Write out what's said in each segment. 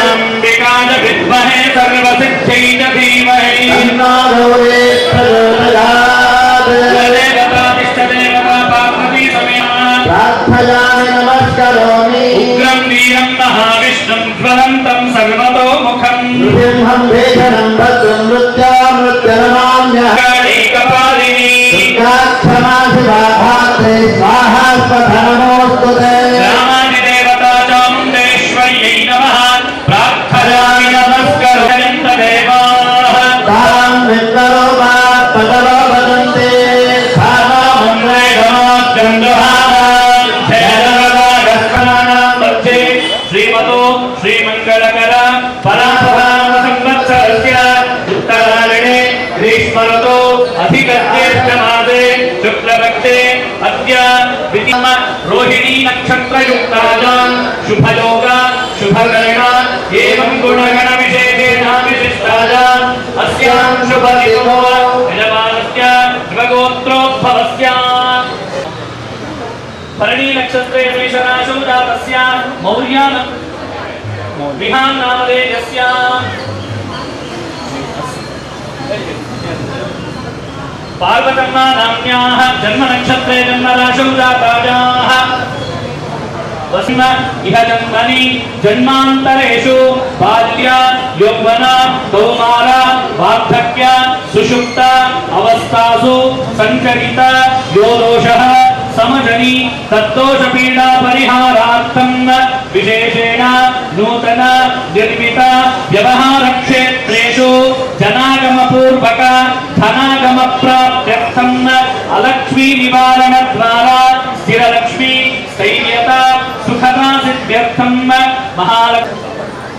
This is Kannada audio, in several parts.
अंबिकाय विद्महे सर्वसिद्ध्यै धीमहि तन्नो देवता पार्वती समेत प्रार्थयामि नमस्करोमि उग्रं वीरं महाविष्णुं ज्वलन्तं सर्वतोमुखं नृसिंहं भेषणं भद्रं मृत्युर्नमाम्यहैकपालिनी दुर्गाक्षमा शिवा भात्रे स्वाहा स्वधनमोऽस्तुते रामादि देवता चामुण्डेश्वर्यै नमः प्रार्थयामि नमस्करोमि देवाः तां विद्मरूपा पदवो वदन्ते श्रीमतो श्रीमंगलकर परापराम संवत्सरस्य उत्तरायणे ग्रीष्मऋतो अधिगत्यमासे शुक्लपक्षे अद्य विदिम रोहिणी नक्षत्रयुक्तायां शुभयोग शुभकरण एवं गुणगण विशेषेण विशिष्टायाम् अस्यां शुभदिवो यजमानस्य शिवगोत्रोद्भवस्य भरणी नक्षत्रे मेषराशौ जातस्य मौर्यान विहान नामधेयस्य पार्वतम्मा नाम्न्याः जन्म नक्षत्रे जन्मराशौ जातायाः वस्म इह जन्मनि जन्मान्तरेषु बाल्य यौवन कौमार वार्धक्य सुषुप्त अवस्थासु संचरित यो दोषः समजनी तत्दोष पीडा परिहारार्थं विशेषेण नूतन निर्मित व्यवहार क्षेत्रेषु जनागम पूर्वक धनागम प्राप्त्यर्थं अलक्ष्मी निवारण द्वारा स्थिरलक्ष्मी स्थैर्यता सुखदा सिद्ध्यर्थं महालक्ष्मी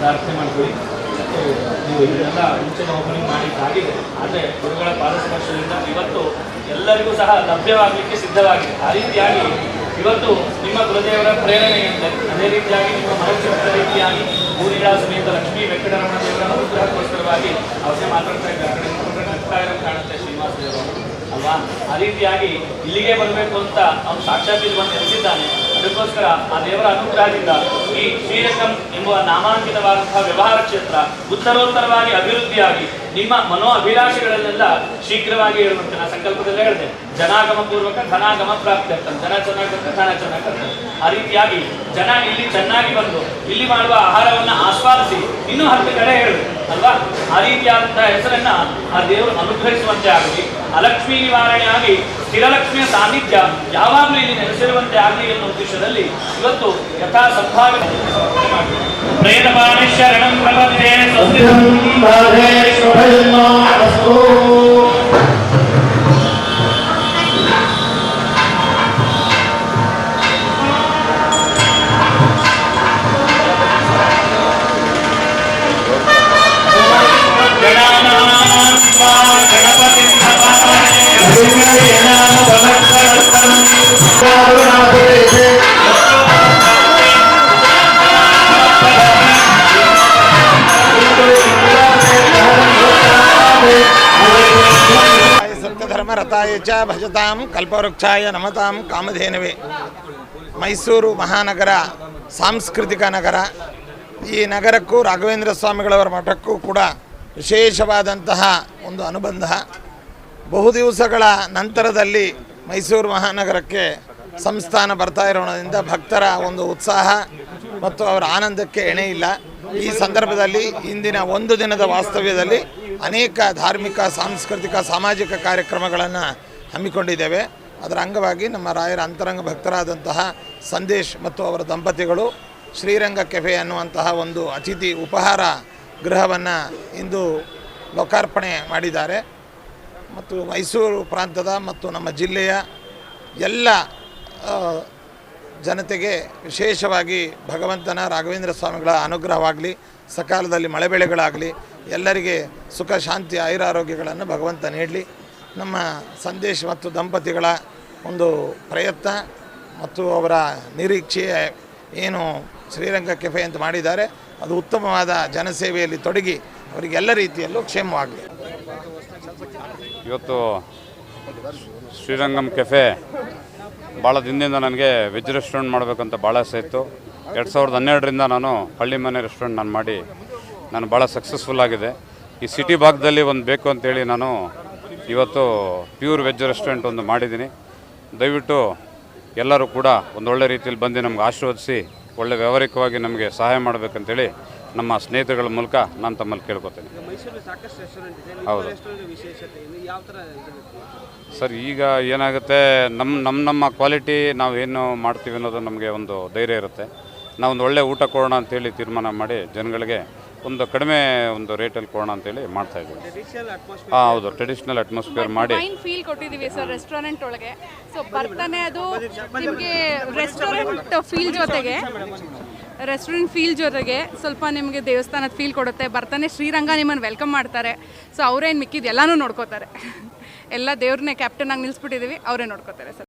ಪ್ರಾರ್ಥನೆ ಮಾಡ್ಕೊಳ್ಳಿ. ನೀವು ಇದನ್ನೆಲ್ಲ ಮುಂಚೆನೇ ಓಪನಿಂಗ್ ಮಾಡಿದ್ದಾಗಿದೆ, ಆದರೆ ಗುರುಗಳ ಪಾದಸ್ಪರ್ಶದಿಂದ ಇವತ್ತು ಎಲ್ಲರಿಗೂ ಸಹ ಲಭ್ಯವಾಗಲಿಕ್ಕೆ ಸಿದ್ಧವಾಗಿದೆ. ಆ ರೀತಿಯಾಗಿ ಇವತ್ತು ನಿಮ್ಮ ಗುರುದೇವರ ಪ್ರೇರಣೆಯಿಂದ ಅದೇ ರೀತಿಯಾಗಿ ನಿಮ್ಮ ಮನಸ್ಸಿನ ರೀತಿಯಾಗಿ ಊರಿನ ಸಮೇತ ಲಕ್ಷ್ಮೀ ವೆಂಕಟರಮಣ ದೇವರ ಅನುಗ್ರಹಕ್ಕೋಸ್ಕರವಾಗಿ ಅವರೇ ಮಾತಾಡ್ತಾ ಇದ್ದಾರೆ. ಕಾಣುತ್ತೆ ಶ್ರೀನಿವಾಸ ದೇವರು ಅಲ್ವಾ? ಆ ರೀತಿಯಾಗಿ ಇಲ್ಲಿಗೆ ಬರಬೇಕು ಅಂತ ಅವನು ಸಾಕ್ಷಾತ್ ಬಂದು ನೆಲೆಸಿದ್ದಾನೆ. ಅದಕ್ಕೋಸ್ಕರ ಆ ದೇವರ ಅನುಗ್ರಹದಿಂದ ಈ ಶ್ರೀರಂಗಂ ಎಂಬುವ ನಾಮಾಂಕಿತವಾದಂತಹ ವ್ಯವಹಾರ ಕ್ಷೇತ್ರ ಉತ್ತರೋತ್ತರವಾಗಿ ಅಭಿವೃದ್ಧಿಯಾಗಿ ನಿಮ್ಮ ಮನೋ ಅಭಿಲಾಷೆಗಳನ್ನೆಲ್ಲ ಶೀಘ್ರವಾಗಿ ಹೇಳುವಂತೆ ನಾನು ಸಂಕಲ್ಪದಲ್ಲೇ ಹೇಳಿದೆ. ಜನಾಗಮ ಪೂರ್ವಕ ಧನಾಗಮ ಪ್ರಾಪ್ತ್ಯರ್ಥಂ. ಜನ ಚೆನ್ನಾಗಿ ಬಂದರೆ ಧನ ಚೆನ್ನಾಗಿ ಬರ್ತದೆ. ಆ ರೀತಿಯಾಗಿ ಜನ ಇಲ್ಲಿ ಚೆನ್ನಾಗಿ ಬಂದು ಇಲ್ಲಿ ಮಾಡುವ ಆಹಾರವನ್ನು ಆಸ್ವಾದಿಸಿ ಇನ್ನೂ 10 ಕಡೆ ಹೇಳು ಅಲ್ವಾ? ಆ ರೀತಿಯಾದಂತಹ ಹೆಸರನ್ನ ಆ ದೇವರು ಅನುಗ್ರಹಿಸುವಂತೆ ಆಗಲಿ, ಅಲಕ್ಷ್ಮೀ ನಿವಾರಣೆ ಆಗಿ ಸ್ಥಿರಲಕ್ಷ್ಮಿಯ ಸಾನ್ನಿಧ್ಯ ಯಾವಾಗಲೂ ಇಲ್ಲಿ ನೆಲೆಸಿರುವಂತೆ ಆಗಲಿ ಎನ್ನುವ ಉದ್ದೇಶದಲ್ಲಿ ಇವತ್ತು ಯಥಾ ಸಂಭಾವ್ಯ ಪ್ರೇತಪಾಣಿ ಶರಣಂ ಪ್ರಪದ್ಯೆ ಸ್ವಸ್ತಿತಂ ಭಾವೇ ಶುಭಯನ್ನೋ ಅಸ್ತು. ಸತ್ಯಧರ್ಮರತಾಯ ಚ ಭಜತಾಂ ಕಲ್ಪವೃಕ್ಷಾಯ ನಮತಾಂ ಕಾಮಧೇನವೇ. ಮೈಸೂರು ಮಹಾನಗರ ಸಾಂಸ್ಕೃತಿಕ ನಗರ. ಈ ನಗರಕ್ಕೂ ರಾಘವೇಂದ್ರ ಸ್ವಾಮಿಗಳವರ ಮಠಕ್ಕೂ ಕೂಡ ವಿಶೇಷವಾದಂತಹ ಒಂದು ಅನುಬಂಧ. ಬಹು ದಿವಸಗಳ ನಂತರದಲ್ಲಿ ಮೈಸೂರು ಮಹಾನಗರಕ್ಕೆ ಸಂಸ್ಥಾನ ಬರ್ತಾ ಇರೋದ್ರಿಂದ ಭಕ್ತರ ಒಂದು ಉತ್ಸಾಹ ಮತ್ತು ಅವರ ಆನಂದಕ್ಕೆ ಎಣೆ ಇಲ್ಲ. ಈ ಸಂದರ್ಭದಲ್ಲಿ ಇಂದಿನ ಒಂದು ದಿನದ ವಾಸ್ತವ್ಯದಲ್ಲಿ ಅನೇಕ ಧಾರ್ಮಿಕ, ಸಾಂಸ್ಕೃತಿಕ, ಸಾಮಾಜಿಕ ಕಾರ್ಯಕ್ರಮಗಳನ್ನು ಹಮ್ಮಿಕೊಂಡಿದ್ದೇವೆ. ಅದರ ಅಂಗವಾಗಿ ನಮ್ಮ ರಾಯರ ಅಂತರಂಗ ಭಕ್ತರಾದಂತಹ ಸಂದೇಶ್ ಮತ್ತು ಅವರ ದಂಪತಿಗಳು ಶ್ರೀರಂಗ ಕೆಫೆ ಅನ್ನುವಂತಹ ಒಂದು ಅತಿಥಿ ಉಪಹಾರ ಗೃಹವನ್ನು ಇಂದು ಲೋಕಾರ್ಪಣೆ ಮಾಡಿದ್ದಾರೆ. ಮತ್ತು ಮೈಸೂರು ಪ್ರಾಂತದ ಮತ್ತು ನಮ್ಮ ಜಿಲ್ಲೆಯ ಎಲ್ಲ ಜನತೆಗೆ ವಿಶೇಷವಾಗಿ ಭಗವಂತನ ರಾಘವೇಂದ್ರ ಸ್ವಾಮಿಗಳ ಅನುಗ್ರಹವಾಗಲಿ, ಸಕಾಲದಲ್ಲಿ ಮಳೆ ಬೆಳೆಗಳಾಗಲಿ, ಎಲ್ಲರಿಗೆ ಸುಖ ಶಾಂತಿ ಆಯುರಾರೋಗ್ಯಗಳನ್ನು ಭಗವಂತ ನೀಡಲಿ. ನಮ್ಮ ಸಂದೇಶ್ ಮತ್ತು ದಂಪತಿಗಳ ಒಂದು ಪ್ರಯತ್ನ ಮತ್ತು ಅವರ ನಿರೀಕ್ಷೆ ಏನು ಶ್ರೀರಂಗ ಕೆಫೆ ಅಂತ ಮಾಡಿದ್ದಾರೆ ಅದು ಉತ್ತಮವಾದ ಜನಸೇವೆಯಲ್ಲಿ ತೊಡಗಿ ಅವರಿಗೆಲ್ಲ ರೀತಿಯಲ್ಲೂ ಕ್ಷೇಮವಾಗಲಿ. ಇವತ್ತು ಶ್ರೀರಂಗಂ ಕೆಫೆ ಭಾಳ ದಿನದಿಂದ ನನಗೆ ವೆಜ್ ರೆಸ್ಟೋರೆಂಟ್ ಮಾಡಬೇಕಂತ ಭಾಳ ಆಸೆ ಇತ್ತು. 2012ರಿಂದ ನಾನು ಹಳ್ಳಿ ಮನೆ ರೆಸ್ಟೋರೆಂಟ್ ನಾನು ಮಾಡಿ ನಾನು ಭಾಳ ಸಕ್ಸಸ್ಫುಲ್ ಆಗಿದೆ. ಈ ಸಿಟಿ ಭಾಗದಲ್ಲಿ ಒಂದು ಬೇಕು ಅಂತೇಳಿ ನಾನು ಇವತ್ತು ಪ್ಯೂರ್ ವೆಜ್ ರೆಸ್ಟೋರೆಂಟ್ ಒಂದು ಮಾಡಿದ್ದೀನಿ. ದಯವಿಟ್ಟು ಎಲ್ಲರೂ ಕೂಡ ಒಂದು ಒಳ್ಳೆ ರೀತಿಯಲ್ಲಿ ಬಂದು ನಮ್ಗೆ ಆಶೀರ್ವದಿಸಿ ಒಳ್ಳೆ ವ್ಯವಹಾರಿಕವಾಗಿ ನಮಗೆ ಸಹಾಯ ಮಾಡಬೇಕಂತೇಳಿ ನಮ್ಮ ಸ್ನೇಹಿತರುಗಳ ಮೂಲಕ ನಾನು ತಮ್ಮಲ್ಲಿ ಕೇಳ್ಕೊತೇನೆ. ಹೌದು ಸರ್, ಈಗ ಏನಾಗುತ್ತೆ, ನಮ್ಮ ಕ್ವಾಲಿಟಿ ನಾವು ಏನು ಮಾಡ್ತೀವಿ ಅನ್ನೋದು ನಮಗೆ ಒಂದು ಧೈರ್ಯ ಇರುತ್ತೆ. ನಾವೊಂದು ಒಳ್ಳೆ ಊಟ ಕೊಡೋಣ ಅಂತೇಳಿ ತೀರ್ಮಾನ ಮಾಡಿ ಜನಗಳಿಗೆ ಒಂದು ಕಡಿಮೆ ಒಂದು ರೇಟಲ್ಲಿ ಕೊಡೋಣ ಅಂತೇಳಿ ಮಾಡ್ತಾ ಇದ್ದೀವಿ. ಹೌದು, ಟ್ರೆಡಿಷನಲ್ ಅಟ್ಮಾಸ್ಫಿಯರ್ ಮಾಡಿ ಫೀಲ್ ಕೊಟ್ಟಿದ್ದೀವಿ ಸರ್ ರೆಸ್ಟೋರೆಂಟ್ ಒಳಗೆ. ಸೊ ಬರ್ತಾನೆ ಅದು ನಿಮಗೆ ರೆಸ್ಟೋರೆಂಟ್ ಫೀಲ್ ಜೊತೆಗೆ ಸ್ವಲ್ಪ ನಿಮಗೆ ದೇವಸ್ಥಾನದ ಫೀಲ್ ಕೊಡುತ್ತೆ. ಬರ್ತಾನೆ ಶ್ರೀರಂಗ ನಿಮ್ಮನ್ನು ವೆಲ್ಕಮ್ ಮಾಡ್ತಾರೆ. ಸೊ ಅವರೇನು ಮಿಕ್ಕಿದ್ದು ಎಲ್ಲನೂ ನೋಡ್ಕೋತಾರೆ. ಎಲ್ಲ ದೇವ್ರನ್ನೇ ಕ್ಯಾಪ್ಟನ್ ಆಗಿ ನಿಲ್ಲಿಸ್ಬಿಟ್ಟಿದ್ದೀವಿ, ಅವರೇ ನೋಡ್ಕೋತಾರೆ ಸರ್.